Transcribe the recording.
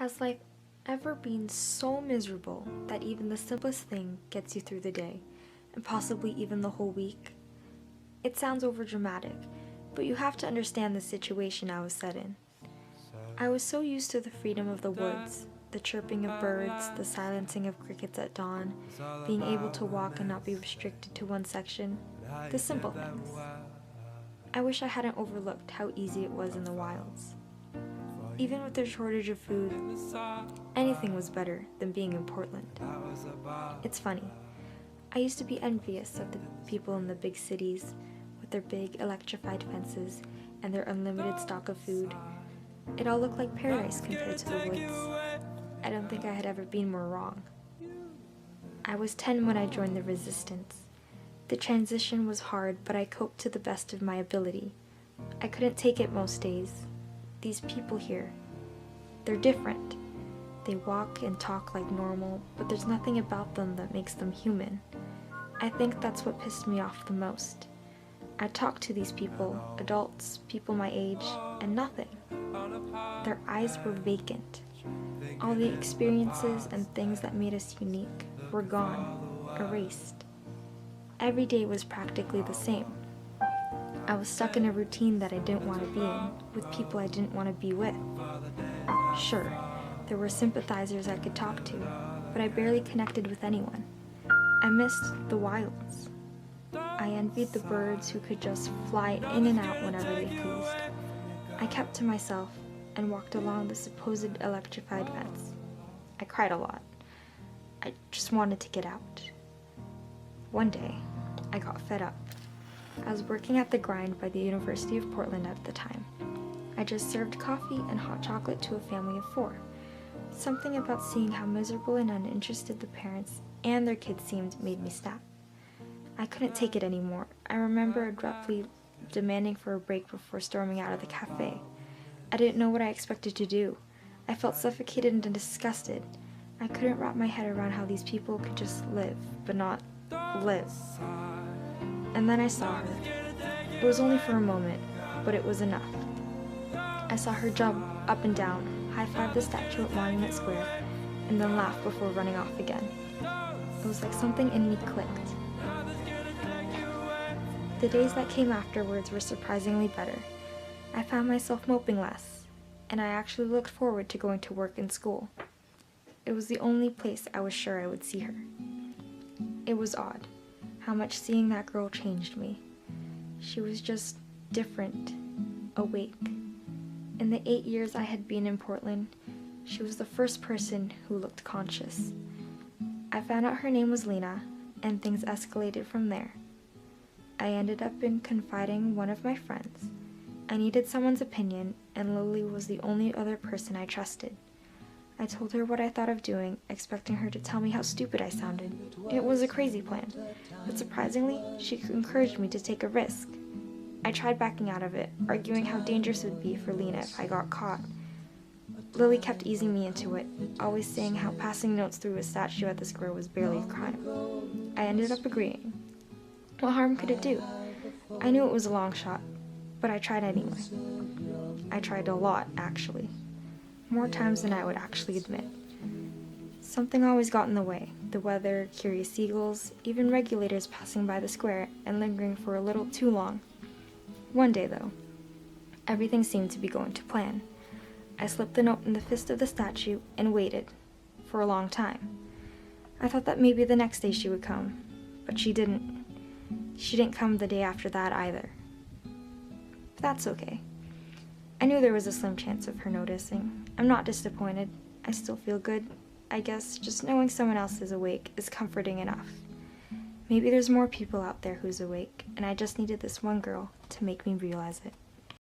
Has life ever been so miserable that even the simplest thing gets you through the day, and possibly even the whole week? It sounds overdramatic, but you have to understand the situation I was set in. I was so used to the freedom of the woods, the chirping of birds, the silencing of crickets at dawn, being able to walk and not be restricted to one section, the simple things. I wish I hadn't overlooked how easy it was in the wilds. Even with their shortage of food, anything was better than being in Portland. It's funny. I used to be envious of the people in the big cities with their big electrified fences and their unlimited stock of food. It all looked like paradise compared to the woods. I don't think I had ever been more wrong. I was 10 when I joined the resistance. The transition was hard, but I coped to the best of my ability. I couldn't take it most days. These people here, they're different. They walk and talk like normal, but there's nothing about them that makes them human. I think that's what pissed me off the most. I talked to these people, adults, people my age, and nothing. Their eyes were vacant. All the experiences and things that made us unique were gone, erased. Every day was practically the same. I was stuck in a routine that I didn't want to be in, with people I didn't want to be with. Sure, there were sympathizers I could talk to, but I barely connected with anyone. I missed the wilds. I envied the birds who could just fly in and out whenever they pleased. I kept to myself and walked along the supposed electrified fence. I cried a lot. I just wanted to get out. One day, I got fed up. I was working at the grind by the University of Portland at the time. I just served coffee and hot chocolate to a family of 4. Something about seeing how miserable and uninterested the parents and their kids seemed made me snap. I couldn't take it anymore. I remember abruptly demanding for a break before storming out of the cafe. I didn't know what I expected to do. I felt suffocated and disgusted. I couldn't wrap my head around how these people could just live, but not live. And then I saw her. It was only for a moment, but it was enough. I saw her jump up and down, high-five the statue at Monument Square, and then laugh before running off again. It was like something in me clicked. The days that came afterwards were surprisingly better. I found myself moping less, and I actually looked forward to going to work and school. It was the only place I was sure I would see her. It was odd how much seeing that girl changed me. She was just different, awake. In the 8 years I had been in Portland, she was the first person who looked conscious. I found out her name was Lena, and things escalated from there. I ended up in confiding one of my friends. I needed someone's opinion, and Lily was the only other person I trusted. I told her what I thought of doing, expecting her to tell me how stupid I sounded. It was a crazy plan, but surprisingly, she encouraged me to take a risk. I tried backing out of it, arguing how dangerous it would be for Lena if I got caught. Lily kept easing me into it, always saying how passing notes through a statue at the square was barely a crime. I ended up agreeing. What harm could it do? I knew it was a long shot, but I tried anyway. I tried a lot, actually. More times than I would actually admit. Something always got in the way. The weather, curious seagulls, even regulators passing by the square and lingering for a little too long. One day, though, everything seemed to be going to plan. I slipped the note in the fist of the statue and waited for a long time. I thought that maybe the next day she would come, but she didn't. She didn't come the day after that either. But that's okay. I knew there was a slim chance of her noticing. I'm not disappointed. I still feel good. I guess just knowing someone else is awake is comforting enough. Maybe there's more people out there who's awake, and I just needed this one girl to make me realize it.